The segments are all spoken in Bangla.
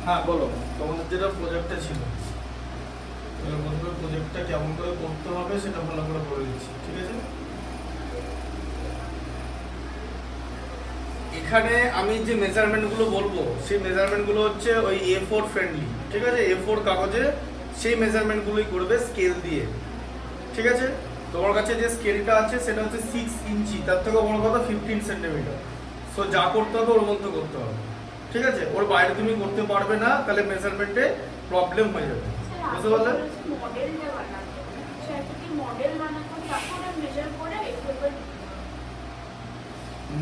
হ্যাঁ বলো, তোমাদের যেটা প্রজেক্টটা ছিল, প্রথমে প্রজেক্টটা কেমন করে করতে হবে সেটা ভালো করে বলে দিচ্ছি, ঠিক আছে? এখানে আমি যে মেজারমেন্টগুলো বলবো সেই মেজারমেন্টগুলো হচ্ছে ওই A4 ফ্রেন্ডলি, ঠিক আছে? A4 কাগজে সেই মেজারমেন্টগুলোই করবে স্কেল দিয়ে, ঠিক আছে? তোমার কাছে যে স্কেলটা আছে সেটা হচ্ছে 6 ইঞ্চি, তার থেকে বড় কথা 15 সেন্টিমিটার। সো যা করতে হবে ওর মধ্যে করতে হবে, ঠিক আছে? ওর বাইরে তুমি করতে পারবে না, তাহলে মেজারমেন্টে প্রবলেম হয়ে যাবে, বুঝতে পারলে?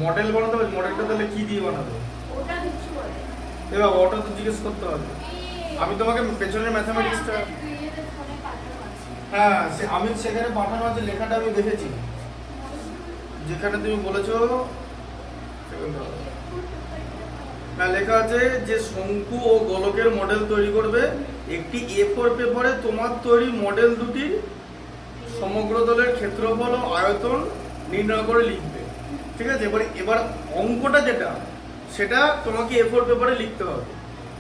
মডেল বানাতে হবে, মডেলটা তাহলে কি দিয়ে বানাবে? এবার ওটা তো জিজ্ঞেস করতে হবে। আমি তোমাকে পেছনের ম্যাথমেটিক্সটা, হ্যাঁ আমি সেখানে পাঠানো আছে, লেখাটা আমি দেখেছি, যেখানে তুমি বলেছো হ্যাঁ লেখা আছে যে শঙ্কু ও গোলকের মডেল তৈরি করবে। একটি A4 পেপারে তোমার তৈরি মডেল দুটি সমগ্র দলের ক্ষেত্রফল ও আয়তন নির্ণয় করে লিখবে, ঠিক আছে? এবার অঙ্কটা যেটা সেটা তোমাকে A4 পেপারে লিখতে হবে,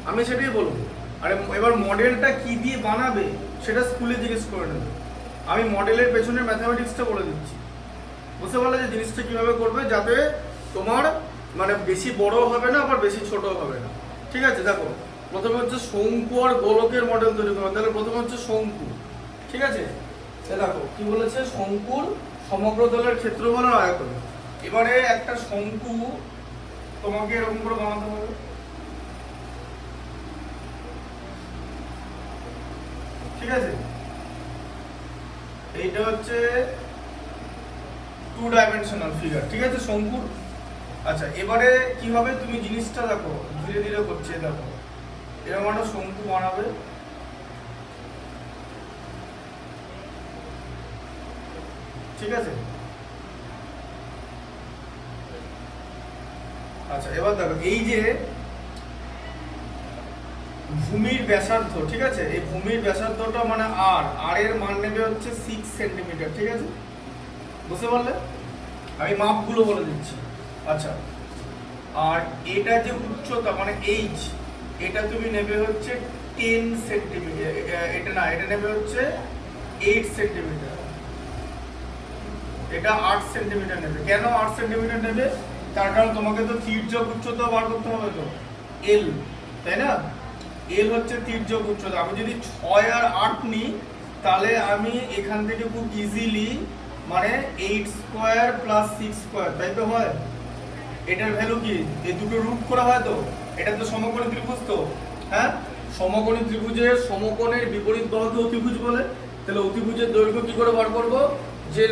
আমি সেটাই বলবো। আর এবার মডেলটা কি দিয়ে বানাবে সেটা স্কুলে জিজ্ঞেস করে নেবে। আমি মডেলের পেছনের ম্যাথমেটিক্সটা বলে দিচ্ছি, বুঝতে পারলে যে জিনিসটা কিভাবে করবে, যাতে তোমার মানে বেশি বড় হবে না আবার বেশি ছোট হবে না, ঠিক আছে? দেখো প্রথমে হচ্ছে শঙ্কু আর গোলকের মডেল তৈরি করবে, তাহলে প্রথমে হচ্ছে শঙ্কু, ঠিক আছে? দেখো কি বলেছে, শঙ্কুর সমগ্র দলের ক্ষেত্রফল আর আয়তন। এবারে একটা শঙ্কু তোমাকে এরকম করে বানাতে হবে, ঠিক আছে? এইটা হচ্ছে 2 ডাইমেনশনাল ফিগার, ঠিক আছে শঙ্কুর। আচ্ছা এবারে কি হবে, তুমি জিনিসটা দেখো ধীরে ধীরে করছে, দেখো এরকম একটা শঙ্কু বানাবে, ঠিক আছে? আচ্ছা এবার দেখো এই যে ভূমির ব্যাসার্ধ, ঠিক আছে? এই ভূমির ব্যাসার্ধটা মানে আর এর মান নেবে হচ্ছে 6 সেন্টিমিটার, ঠিক আছে? বুঝতে পারলে? আমি মাপগুলো বলে দিচ্ছি। আচ্ছা আর এটা যে উচ্চতা মানে এইচ, এটা তুমি নেবে হচ্ছে 10 সেন্টিমিটার, এটা না, এটা নেবে হচ্ছে 8 সেন্টিমিটার, এটা 8 সেন্টিমিটার নেবে। কেন 8 সেন্টিমিটার নেবে? তার কারণ তোমাকে তো তির্যক উচ্চতা বার করতে হবে, তো এল, তাই না? এল হচ্ছে তির্যক উচ্চতা। আমি যদি 6 আর 8 নিই তাহলে আমি এখান থেকে খুব ইজিলি মানে 8 স্কয়ার প্লাস 6 স্কয়ার, তাই তো হয়? এটার ভ্যালু কি? এই দুটো রুট করা হয়, তো এটা তো সমকোণী ত্রিভুজ, তো হ্যাঁ সমকোণী ত্রিভুজের সমকোণের বিপরীত বাহুকে অতিভুজ বলে। তাহলে অতিভুজের দৈর্ঘ্য কি করে বার করব? যে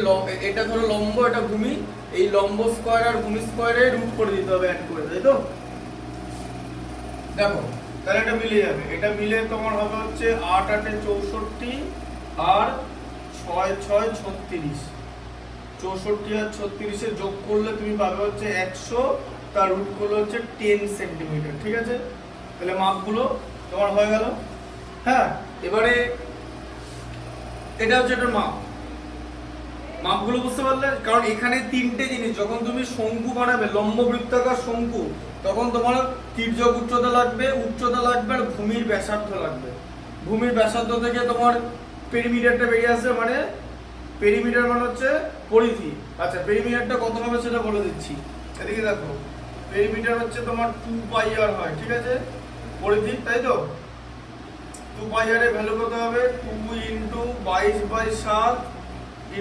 এটা ধরো লম্ব, এটা ভূমি, এই লম্ব স্কয়ার আর ভূমি স্কয়ারে রুট করে দিতে হবে, অ্যাড করে, তাই তো? দেখো তাহলে এটা মিলে যাবে, এটা মিলে তোমার হবে হচ্ছে 8 8 এ 64 আর 6 6 36, 64 আর 36 এর যোগ করলে তুমি পাবে হচ্ছে 100, তার রুট করলে হচ্ছে 10 সেন্টিমিটার, ঠিক আছে? তাহলে মাপগুলো তোমার হয়ে গেল। হ্যাঁ এবারে এটা হচ্ছে একটা মাপগুলো বুঝতে পারলে? কারণ এখানে তিনটে জিনিস, যখন তুমি শঙ্কু বানাবে লম্ব বৃত্তাকার শঙ্কু, তখন তোমার তির্যক উচ্চতা লাগবে আর ভূমির ব্যাসার্ধ লাগবে। ভূমির ব্যাসার্ধ থেকে তোমার পেরিমিটারটা বেরিয়ে আসবে, মানে পেরিমিটার মানে হচ্ছে পরিধি। আচ্ছা পেরিমিটারটা কত হবে সেটা বলে দিচ্ছি, এদিকে দেখো। পেরিমিটার হচ্ছে তোমার 2 পাই আর হয়, ঠিক আছে? পরিধি, তাই তো? 2 পাই আর এর ভ্যালু কত হবে? 2 ইন্টু 22/7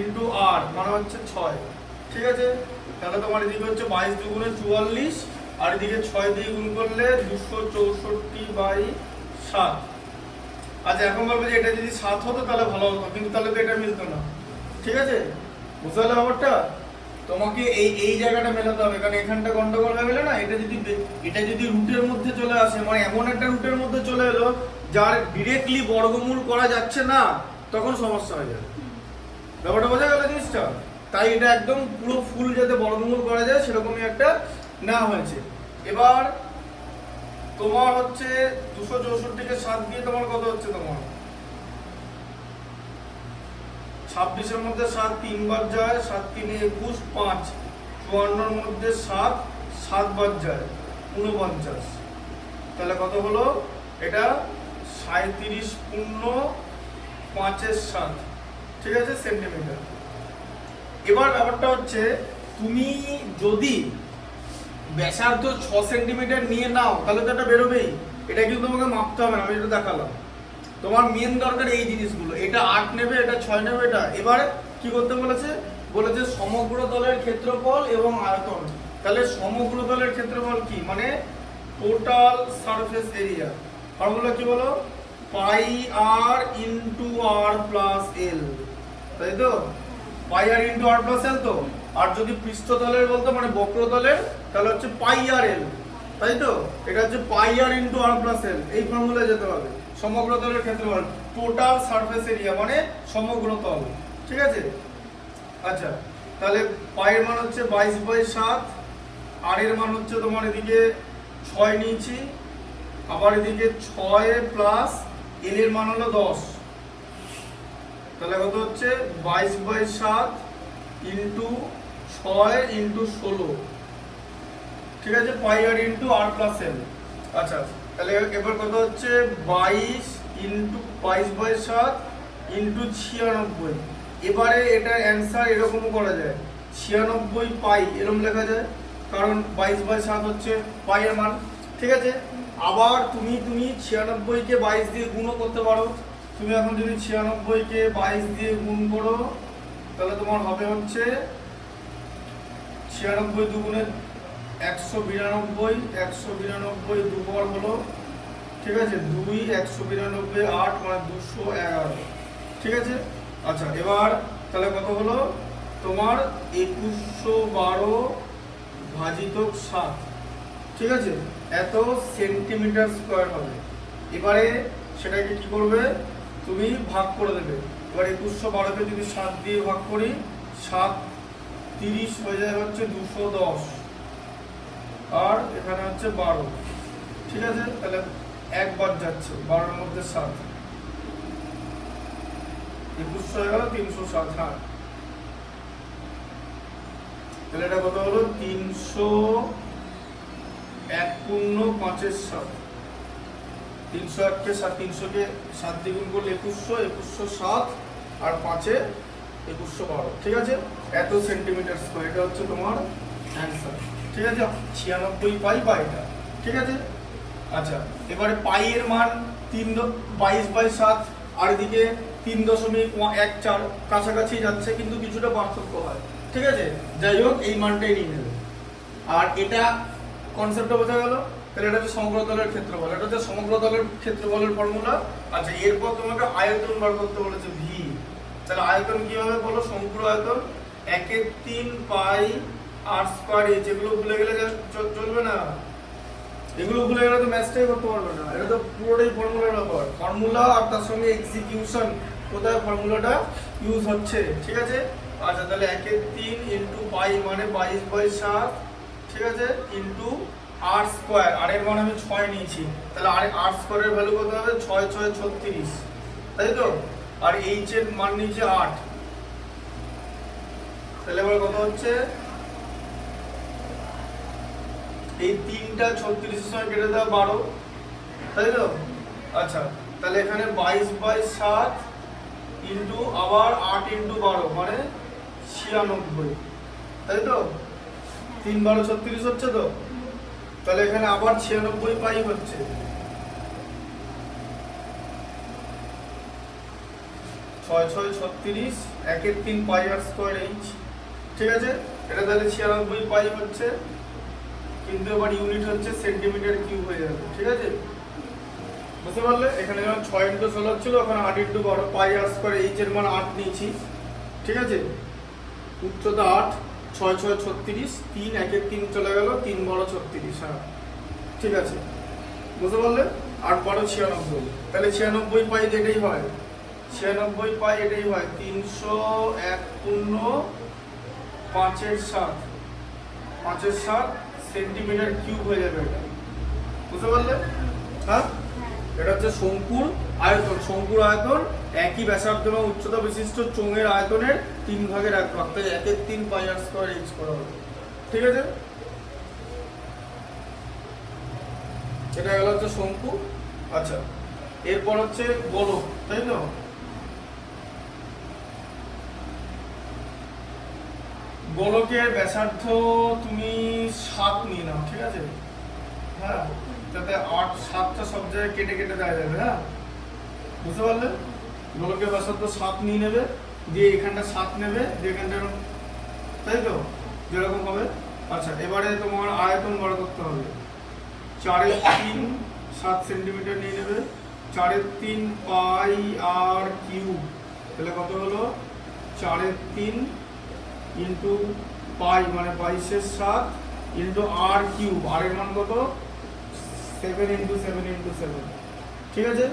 ইন্টু আর মানে হচ্ছে 6, ঠিক আছে? তাহলে তোমার এদিকে হচ্ছে 22 দুগুণে 44 আর এদিকে 6 দিয়ে গুণ করলে 264/7। আচ্ছা এখন বলবো যে এটা যদি 7 হতো তাহলে ভালো হতো, কিন্তু তাহলে তো এটা মিলতো না, ঠিক আছে? বুঝতে পারলে ব্যাপারটা? তোমাকে এই জায়গাটা মেলাতে হবে, কারণ এখানটা গন্ডগোল হয়ে গেলে না, এটা যদি রুটের মধ্যে চলে আসে, মানে এমন একটা রুটের মধ্যে চলে এলো যার ডিরেক্টলি বর্গমূল করা যাচ্ছে না, তখন সমস্যা হয়ে যাবে। ব্যাপারটা বোঝা গেল জিনিসটা? তাই এটা একদম পুরো ফুল যাতে বর্গমূল করা যায় সেরকমই একটা নেওয়া হয়েছে। এবার তোমার হচ্ছে 264 কে 7 দিয়ে তোমার কত হচ্ছে? তোমার 26 এর মধ্যে 7 3 বার যায়, 7 3 21 5, 54 এর মধ্যে 7 7 বার যায় 49, তাহলে কত হলো? এটা 37.5 ঠিক আছে সেন্টিমিটার। এবার ব্যাপারটা হচ্ছে তুমি যদি ব্যাসার্ধ 6 সেন্টিমিটার নিয়ে নাও তাহলে তো এটা বেরোবেই, এটা কিন্তু তোমাকে মাপতে হবে না, আমি এটা দেখালাম। তোমার মেন দরকার এই জিনিসগুলো, এটা 8 নেবে, এটা 6 নেবে, এটা এবারে কি করতে বলেছে, বলেছে সমগ্র তলের ক্ষেত্রফল এবং আয়তন। তাহলে সমগ্র তলের ক্ষেত্রফল কি, মানে টোটাল সারফেস এরিয়া। ফর্মুলা কি বলো, পাই আর ইন্টু আর প্লাস এল, তাই তো, পাই আর ইন্টু আর প্লাস এল। তো আর যদি পৃষ্ঠতলের বলতো মানে বক্রতলের, তাহলে হচ্ছে পাই আর এল, তাই তো, এটা হচ্ছে পাই আর ইন্টু আর প্লাস এল, এই ফর্মুলায় যেতে হবে। সমগ্র তলের ক্ষেত্রফল টোটাল সারফেস এরিয়া মানে সমগ্র তল, ঠিক আছে। আচ্ছা, তাহলে পায়ের মান হচ্ছে 22/7, আর এর মান হচ্ছে তোমার এদিকে 6 নিয়েছি, আবার এদিকে 6 প্লাস এল এর মান হলো 10, তাহলে কত হচ্ছে 22/7 ইন্টু 6 ইন্টু 16, ঠিক আছে, পাই আর ইন্টু আর প্লাস এল। আচ্ছা, তাহলে এবার কত হচ্ছে 22/7 ইন্টু 96। এবারে এটা অ্যান্সার এরকমও করা যায়, 96 পাই এরকম লেখা যায়, কারণ 22/7 হচ্ছে পাই এর মান, ঠিক আছে। আবার তুমি 96 কে 22 দিয়ে গুণও করতে পারো। তুমি এখন যদি 96 কে 22 দিয়ে গুণ করো তাহলে তোমার হবে হচ্ছে 96 দুগুণে 192, 192 দুবার হলো, ঠিক আছে, 2 192 8 মানে 211, ঠিক আছে। আচ্ছা, এবার তাহলে কত হলো তোমার 2112 ভাজিত 7, ঠিক আছে, এত সেন্টিমিটার স্কয়ার হবে। এবারে সেটাকে কি করবে, তুমি ভাগ করে দেবে। এবার 2112কে যদি 7 দিয়ে ভাগ করি, 7 30 হয়ে যায় হচ্ছে 210, আর এখানে হচ্ছে 12, ঠিক আছে। তাহলে একবার যাচ্ছে 12-এর মধ্যে 7, 2100 হয়ে গেল 307। হ্যাঁ, তাহলে এটা কত হলো 301.5/7, 301 কে 7, 300 কে 7 দ্বিগুণ করলে 2100, 2107 আর 5-এ 2112, ঠিক আছে, এত সেন্টিমিটার স্কয়ার। এটা হচ্ছে তোমার অ্যান্সার, ঠিক আছে, 96 পাই বা এটা, ঠিক আছে। আচ্ছা, এবারে পাই এর মান 22/7 আর এদিকে 3.14, কাছাকাছি যাচ্ছে কিন্তু কিছুটা পার্থক্য হয়, ঠিক আছে। যাই হোক, এই মানটাই নিয়ে নেবে। আর এটা কনসেপ্টটা বোঝা গেল। তাহলে এটা হচ্ছে সমগ্র তলের ক্ষেত্রফল, এটা হচ্ছে সমগ্র তলের ক্ষেত্রফলের ফর্মুলা। আচ্ছা, এরপর তোমাকে আয়তন বার করতে বলেছে ভি। তাহলে আয়তন কি হবে বলো, সমগ্র আয়তন 1/3 পাই আর স্কয়ার এইচ। এগুলো ভুলে গেলে চলবে না, এগুলো ভুলে গেলে তো ম্যাথটাই করতে পারবে না। এটা তো পুরোটাই ফর্মুলার ব্যাপার, ফর্মুলা আর তার সঙ্গে এক্সিকিউশন, কোথায় ফর্মুলাটা ইউজ হচ্ছে, ঠিক আছে। আচ্ছা, তাহলে 1/3 ইন্টু পাই মানে 22/7, ঠিক আছে, ইন্টু আর স্কয়ার, আর এর মান আমি 6 নিয়েছি, তাহলে আর স্কয়ারের ভ্যালু কত হবে, 6 6 36, তাই তো, আর এইচ এর মান নিয়েছি 8, তাহলে এবার কত হচ্ছে, এই 3টা 36 এর সঙ্গে কেটে দাও 12, তাই তো। আচ্ছা, তাহলে এখানে 22/7 ইন্টু আবার 8 ইন্টু 12 মানে 96, তাই তো, 3 12 36 হচ্ছে তো। তাহলে এখানে আবার 96 পাই হচ্ছে, 6 6 36, 1/3 পাই আর স্কয়ার এইচ, ঠিক আছে। এটা তাহলে 96 পাই হচ্ছে, কিন্তু এবার ইউনিট হচ্ছে সেন্টিমিটার কিউব হয়ে যাবে, ঠিক আছে, বুঝতে পারলে। এখানে যখন 6 ইন্টু 16 ছিল, ওখানে 8 ইন্টু 12, পাই আর স্কয়ার এইচ এর মান 8 নিয়েছি, ঠিক আছে, উচ্চতা 8, 6 6 36, 3 1/3 চলে গেল, 3 12 36, হ্যাঁ, ঠিক আছে, বুঝতে পারলে। 8 12 96, তাহলে 96 পাই এটাই হয়, 96 পাই এটাই হয় 301.5/7, 5/7 সেন্টিমিটার কিউব হয়ে যাবে এটা, বুঝতে পারলে। হ্যাঁ, এটা হচ্ছে শঙ্কুর আয়তন। শঙ্কুর আয়তন একই ব্যাসার্ধ এবং উচ্চতা বিশিষ্ট চোঙের আয়তনের 3 ভাগের 1 ভাগ, তাই 1/3 পাই আর স্কয়ার এইচ করা হবে, ঠিক আছে। এটা গেল হচ্ছে শঙ্কু। আচ্ছা, এরপর হচ্ছে গোলক, তাই তো? গোলকের ব্যাসার্ধ তুমি 7 নিয়ে নাও, ঠিক আছে? হ্যাঁ, যাতে 8 7টা সব জায়গায় কেটে কেটে দেওয়া যাবে। হ্যাঁ, বুঝতে পারলে? গোলকের ব্যাসার্ধ 7 নিয়ে নেবে, দিয়ে এখানটা 7 নেবে, দিয়ে এখানটা, তাই তো? যেরকম হবে। আচ্ছা, এবারে তোমার আয়তন বার করতে হবে। 4/3 7 সেন্টিমিটার নিয়ে নেবে। 4/3 পাই আর কিউব, তাহলে কত হলো? 4/3 ইন্টু পাই মানে 22/7 ইন্টু আর কিউব, আর এর মান কত? 7 ইন্টু 7 ইন্টু 7, ঠিক আছে?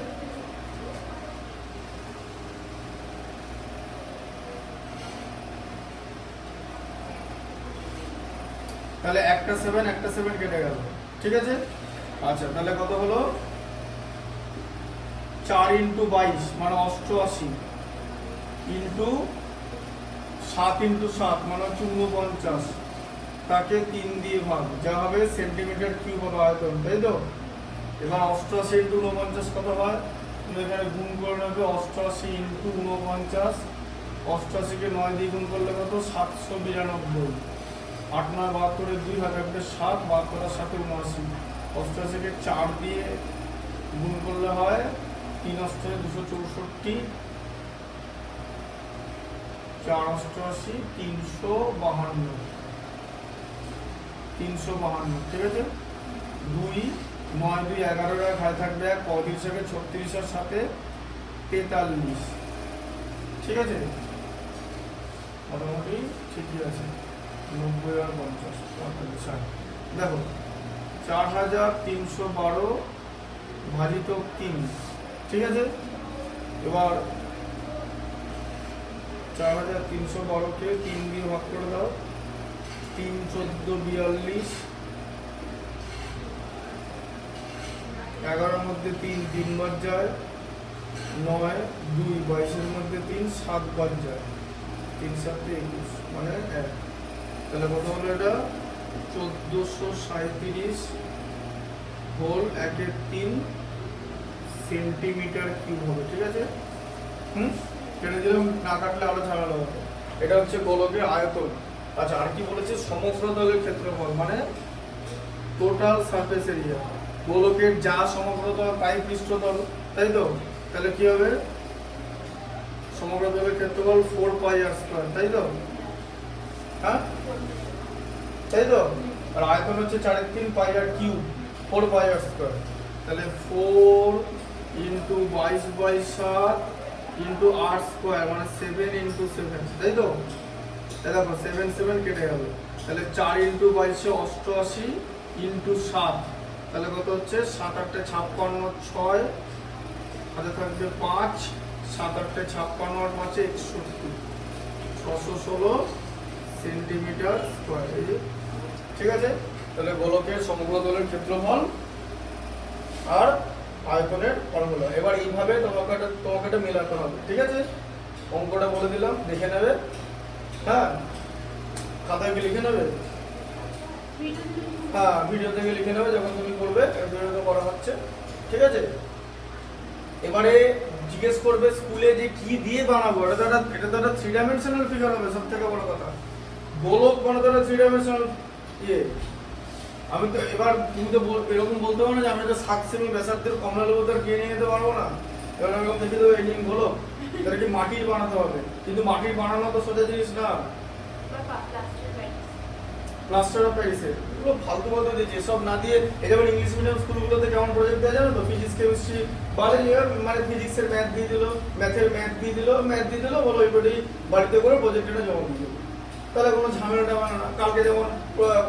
তাহলে একটা 7 কেটে গেল, ঠিক আছে? আচ্ছা, তাহলে কত হলো? 4 ইন্টু 22 মানে 88 ইন্টু 7 ইন্টু 7 মানে হচ্ছে 49, তাকে 3 দিয়ে ভাগ, যা হবে সেন্টিমিটার কিউব হবে আয়তন, তাই তো? এবার 88 ইন্টু 49 কত হয়? তুমি এখানে গুণ করে নেবে। 88 ইন্টু 49, 88কে 9 দিয়ে গুণ করলে কত? 792। 8 9 72 2 হাজার 7 72 7 79। 88কে 4 দিয়ে গুণ করলে হয় 3 8 264, 4 88 352, 352, ঠিক আছে? 2 9 2 11 খাই থাকবে 1, 35 36 এর সাথে 43, ঠিক আছে? মোটামুটি ঠিকই আছে। 90 আর 50 60। দেখো 4312 ভাজিত 3, ঠিক আছে? এবার 4312কে 3 দিয়ে ভাগ করে দাও। 3 14 42, 11 মধ্যে 3 3 বার যায়, 9 2 22 মধ্যে 3 7 বার যায়, 3 7 21 মানে 1। তাহলে কত হলো? এটা 1437 হোল 1/3 সেন্টিমিটার কিউব হবে, ঠিক আছে? কেটে দিলাম, না কাটলে আরো ঝামেলা হতো। এটা হচ্ছে গোলকের আয়তন। আচ্ছা, আর কি বলেছে? সমগ্রতলের ক্ষেত্রফল মানে টোটাল সারফেস এরিয়া। গোলকের যা সমগ্রতল তাই পৃষ্ঠতল, তাই তো? তাহলে কি হবে? সমগ্রতলের ক্ষেত্রফল 4 পাই আর স্কয়ার, তাই তো? হ্যাঁ, তাই তো? আর আয়তন হচ্ছে 4/3 পাই আর কিউব, 4 পাই আর স্কয়ার। তাহলে 4 ইন্টু 22/7 ইন্টু আর স্কয়ার মানে 7 ইন্টু 7, তাই তো? দেখো 7 7 কেটে গেল। তাহলে 4 ইন্টু 22 88 ইন্টু 7, তাহলে কত হচ্ছে? 7 8 56 6 হাতে থাকবে 5, 7 8 56 আর 5 61, 616 সেন্টিমিটার স্কয়ার, ঠিক আছে? তাহলে গোলকের সমগ্রতলের ক্ষেত্রফল আর আয়তনের ফর্মুলা। এবার এইভাবে তোমাকে এটা মেলাতে হবে, ঠিক আছে? অঙ্কটা বলে দিলাম, দেখে নেবে। হ্যাঁ, খাতায় কি লিখে নেবে? হ্যাঁ, ভিডিও থেকে লিখে নেবে যখন তুমি করবে। ভিডিওতে করা হচ্ছে, ঠিক আছে? এবারে জিজ্ঞেস করবে স্কুলে যে কি দিয়ে বানাবো। এটা তো একটা 3 ডাইমেনশনাল ফিগার হবে। সব থেকে বড় কথা, গোলক বানাতে 3 ডাইমেনশনাল ইয়ে। আমি তো এবার তুমি তো এরকম বলতে পারো না যে আমি তো 7 সেমি ব্যাসার্ধের কমলা লেবু তো কিনে নিয়ে যেতে পারবো না। এবার আমি দেখে দেবো এন্ডিং গোলক, এটা কি মাটির বানাতে হবে। কিন্তু মাটির বানানো তো সোজা জিনিস না। প্লাস্টার অফ প্যারিসের এগুলো ফালতু বলতে দিয়েছে, এসব না দিয়ে। এই যেমন ইংলিশ মিডিয়াম স্কুলগুলোতে কেমন প্রজেক্ট দেওয়া যাবে তো? ফিজিক্স কেমিস্ট্রি মানে ফিজিক্সের ম্যাথ দিয়ে দিল, ম্যাথের ম্যাথ দিয়ে দিল, বলো ওইটাই বাড়িতে করে প্রজেক্টটা জমা দিয়ে। তাহলে কোনো ঝামেলাটা মানে না। কালকে যেমন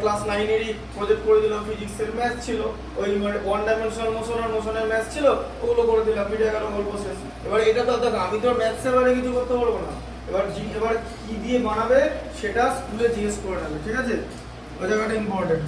ক্লাস 9-এরই প্রজেক্ট করে দিলাম, ফিজিক্সের ম্যাথ ছিল, ওই মানে 1 ডাইমেনশনাল মোশন আর মোশনের ম্যাথ ছিল, ওগুলো করে দিলাম, মিডিয়া গেল, গল্প শেষ। এবার এটা তো দেখো আমি তো ম্যাথসের বাইরে কিছু করতে পারবো না। এবার কি দিয়ে বানাবে সেটা স্কুলে জিজ্ঞেস করে নেবে, ঠিক আছে? ওই জায়গাটা ইম্পর্টেন্ট।